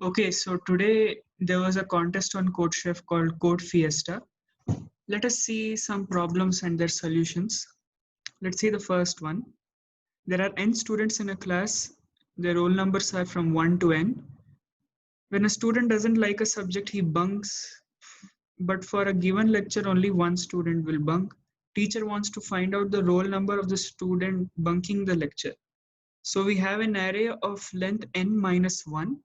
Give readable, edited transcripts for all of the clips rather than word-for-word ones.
Okay, so today there was a contest on CodeChef called Code Fiesta. Let us see some problems and their solutions. Let's see the first one. There are n students in a class. Their roll numbers are from 1 to n. When a student doesn't like a subject, he bunks. But for a given lecture, only one student will bunk. Teacher wants to find out the roll number of the student bunking the lecture. So we have an array of length n minus 1.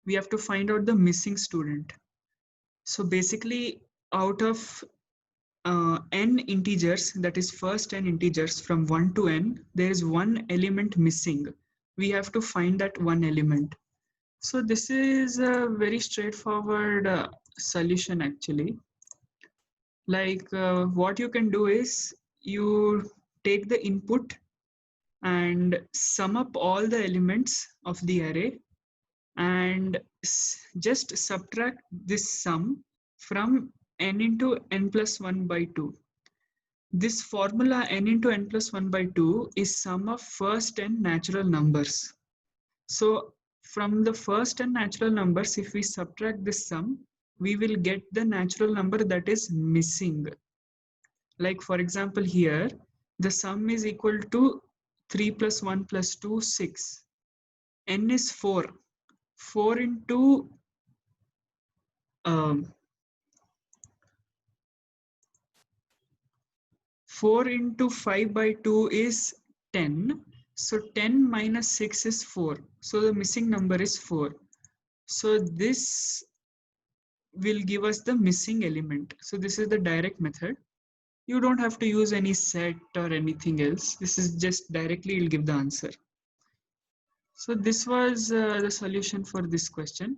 We have to find out the missing student. So basically, out of n integers, that is first n integers from 1 to n, there is one element missing. We have to find that one element. So this is a very straightforward solution actually. Like what you can do is you take the input and sum up all the elements of the array and just subtract this sum from n into n plus 1 by 2. This formula n into n plus 1 by 2 is sum of first n natural numbers. So from the first n natural numbers, if we subtract this sum, we will get the natural number that is missing. Like for example here, the sum is equal to 3 plus 1 plus 2, 6. N is 4. 4 into um, 4 into 5 by 2 is 10. So 10 minus 6 is 4. So the missing number is 4. So this will give us the missing element. So this is the direct method. You don't have to use any set or anything else. This is just directly will give the answer. So this was the solution for this question.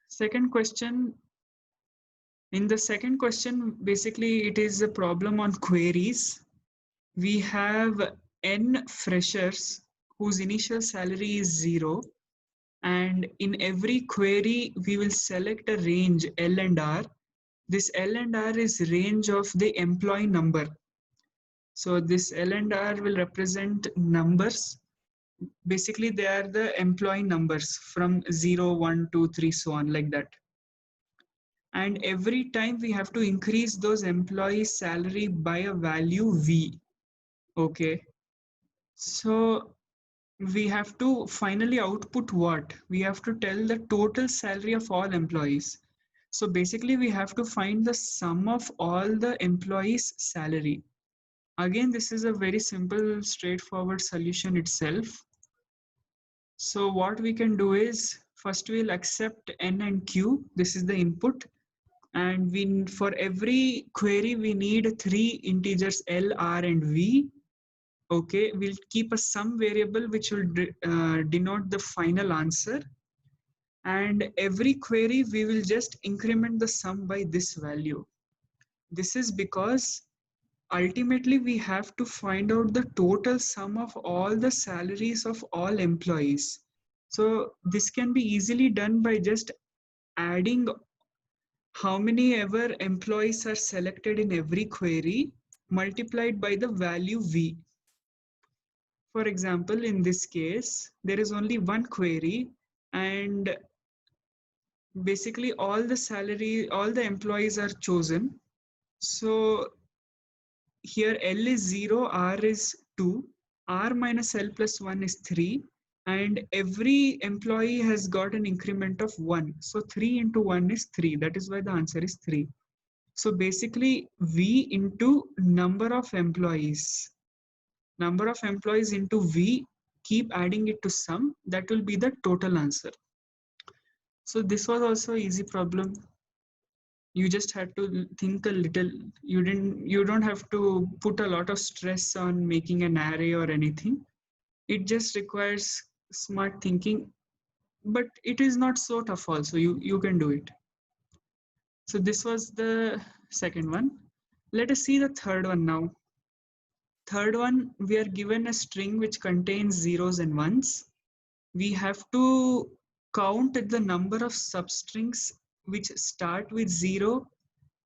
Second question. In the second question, basically it is a problem on queries. We have n freshers whose initial salary is 0, and in every query we will select a range L and R. This L and R is range of the employee number. So this L and R will represent numbers. Basically they are the employee numbers from 0, 1, 2, 3, so on, like that. And every time we have to increase those employees' salary by a value V. Okay. So we have to finally output what? We have to tell the total salary of all employees. So basically we have to find the sum of all the employees' salary. Again, this is a very simple, straightforward solution itself. So what we can do is, first we'll accept N and Q. This is the input. And we, for every query, we need 3 integers L, R, and V. Okay, we'll keep a sum variable which will denote the final answer. And every query, we will just increment the sum by this value. This is because ultimately we have to find out the total sum of all the salaries of all employees. So this can be easily done by just adding how many ever employees are selected in every query multiplied by the value V. For example, in this case, there is only one query and basically all the employees are chosen. So here L is 0, R is 2, R minus L plus 1 is 3, and every employee has got an increment of 1. So 3 into 1 is 3. That is why the answer is 3. So basically V into number of employees. Number of employees into V, keep adding it to sum, that will be the total answer. So this was also an easy problem. You just had to think a little. You don't have to put a lot of stress on making an array or anything. It just requires smart thinking, but it is not so tough also. You can do it. So this was the second one. Let us see the third one now. Third one, we are given a string which contains zeros and ones. We have to count the number of substrings which start with 0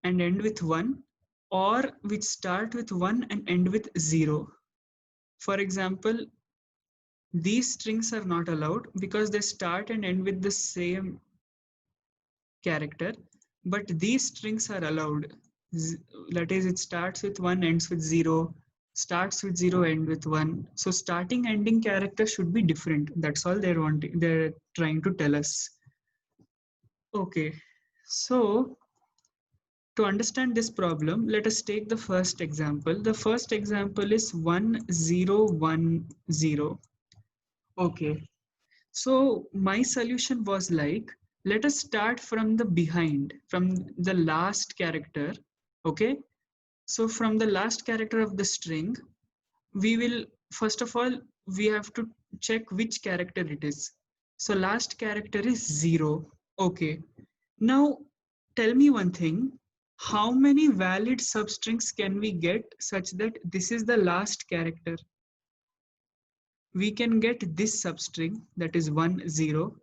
and end with 1, or which start with 1 and end with 0. For example, These strings are not allowed because they start and end with the same character, but these strings are allowed. That is, it starts with 1, ends with 0, starts with 0, end with 1. So starting ending character should be different. That's all they're trying to tell us. Okay, so to understand this problem, let us take the first example. The first example is 1010. Okay, so my solution was like, let us start from the behind, from the last character. Okay, so from the last character of the string, we will, first of all, we have to check which character it is. So last character is 0. Okay, now tell me one thing. How many valid substrings can we get such that this is the last character? We can get this substring, that is 1 0.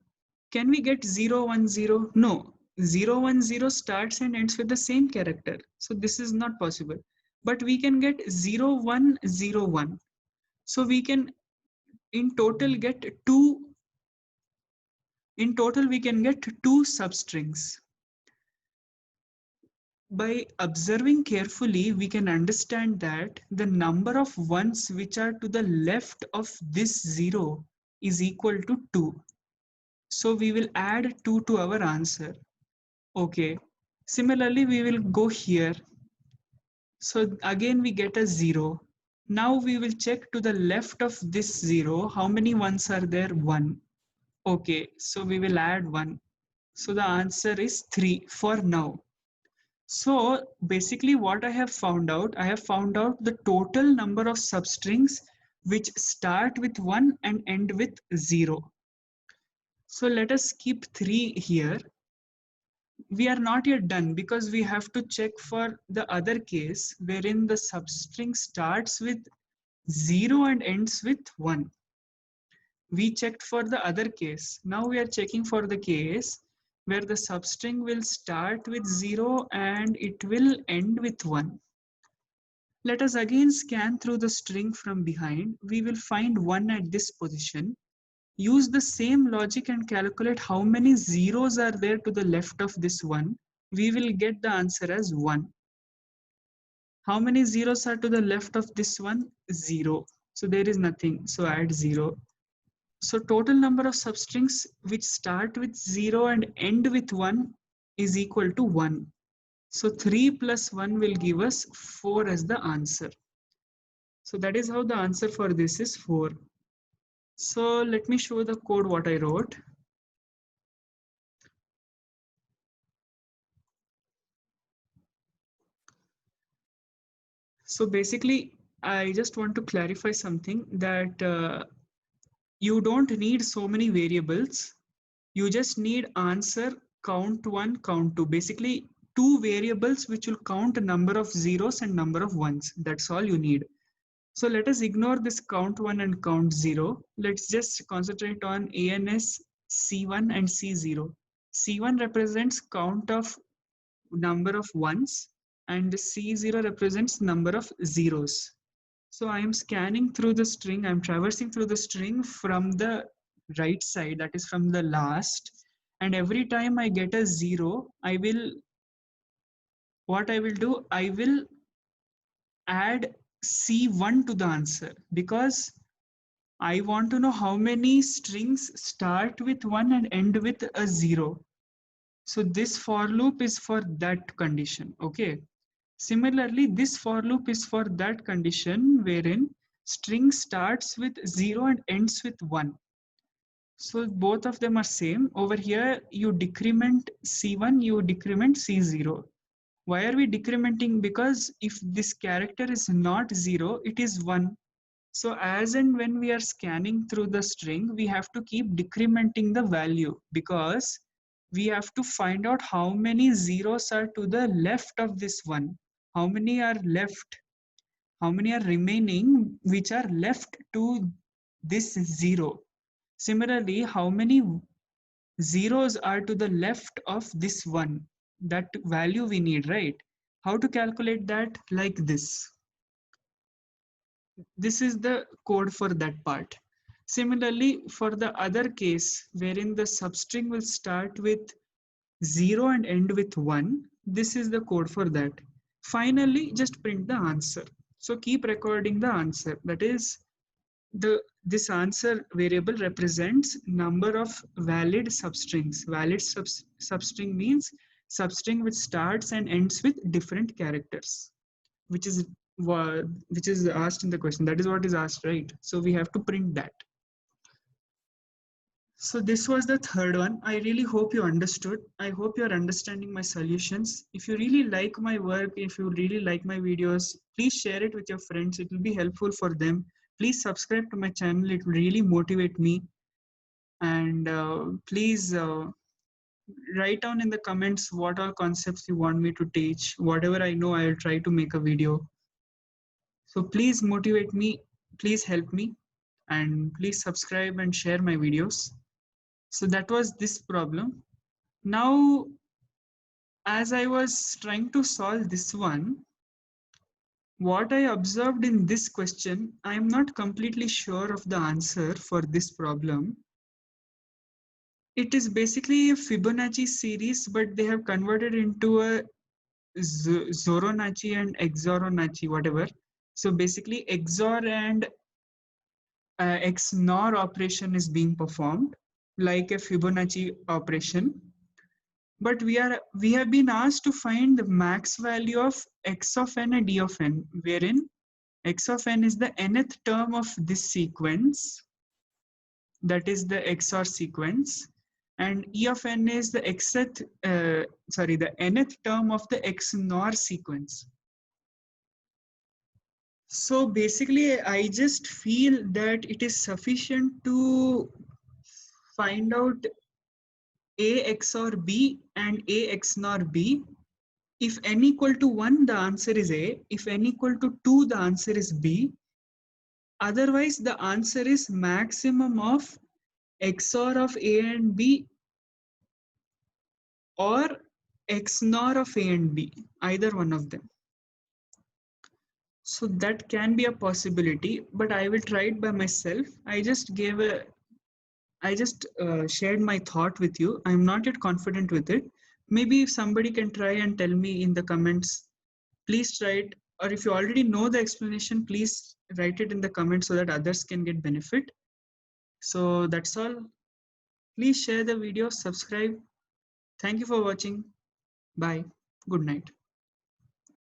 Can we get 0 1 0? No. 0 1 0 starts and ends with the same character. So this is not possible. But we can get 0 1 0 1. So we can in total get we can get two substrings. By observing carefully, we can understand that the number of ones which are to the left of this 0 is equal to 2. So we will add 2 to our answer. Okay. Similarly, we will go here. So again, we get a 0. Now we will check to the left of this 0. How many ones are there? 1. Okay. So we will add 1. So the answer is 3 for now. So basically what I have found out the total number of substrings which start with 1 and end with 0. So let us keep 3 here. We are not yet done because we have to check for the other case wherein the substring starts with 0 and ends with 1. We checked for the other case. Now we are checking for the case where the substring will start with 0 and it will end with 1. Let us again scan through the string from behind. We will find 1 at this position. Use the same logic and calculate how many zeros are there to the left of this 1. We will get the answer as 1. How many zeros are to the left of this one? 0. So there is nothing. So add 0. So total number of substrings which start with 0 and end with 1 is equal to 1. So 3 plus 1 will give us 4 as the answer. So that is how the answer for this is 4. So let me show the code what I wrote. So basically, I just want to clarify something that you don't need so many variables. You just need answer, count 1, count 2. Basically, two variables which will count number of zeros and number of ones. That's all you need. So let us ignore this count 1 and count 0. Let's just concentrate on ANS C1 and C0. C1 represents count of number of ones and C0 represents number of zeros. So I am scanning through the string, I'm traversing through the string from the right side, that is from the last. And every time I get a 0, what I will do, I will add C1 to the answer because I want to know how many strings start with 1 and end with a 0. So this for loop is for that condition. Okay. Similarly, this for loop is for that condition wherein string starts with 0 and ends with 1. So both of them are same. Over here, you decrement C1, you decrement C0. Why are we decrementing? Because if this character is not 0, it is 1. So as and when we are scanning through the string, we have to keep decrementing the value because we have to find out how many zeros are to the left of this one. How many are left? How many are remaining which are left to this 0? Similarly, how many zeros are to the left of this one? That value we need, right? How to calculate that? Like this. This is the code for that part. Similarly, for the other case, wherein the substring will start with 0 and end with 1, this is the code for that. Finally, just print the answer. So keep recording the answer. That is, this answer variable represents number of valid substrings. Valid substring means substring which starts and ends with different characters, which is asked in the question. That is what is asked, right? So we have to print that. So this was the third one. I really hope you understood. I hope you're understanding my solutions. If you really like my work, if you really like my videos, please share it with your friends. It will be helpful for them. Please subscribe to my channel. It will really motivate me. And please write down in the comments what all concepts you want me to teach. Whatever I know, I'll try to make a video. So please motivate me. Please help me. And please subscribe and share my videos. So that was this problem. Now, as I was trying to solve this one, what I observed in this question, I am not completely sure of the answer for this problem. It is basically a Fibonacci series, but they have converted into a Zoronacci and Exoronacci, whatever. So basically XOR and XNOR operation is being performed like a Fibonacci operation. But we have been asked to find the max value of x of n and e of n, wherein x of n is the nth term of this sequence, that is the XOR sequence, and e of n is the the nth term of the XNOR sequence. So basically, I just feel that it is sufficient to find out A XOR B and A XNOR B. If n equal to 1, the answer is A. If n equal to 2, the answer is B. Otherwise, the answer is maximum of XOR of A and B or XNOR of A and B, either one of them. So that can be a possibility, but I will try it by myself. I just shared my thought with you. I'm not yet confident with it. Maybe if somebody can try and tell me in the comments, please try it. Or if you already know the explanation, please write it in the comments so that others can get benefit. So that's all. Please share the video, subscribe. Thank you for watching. Bye. Good night.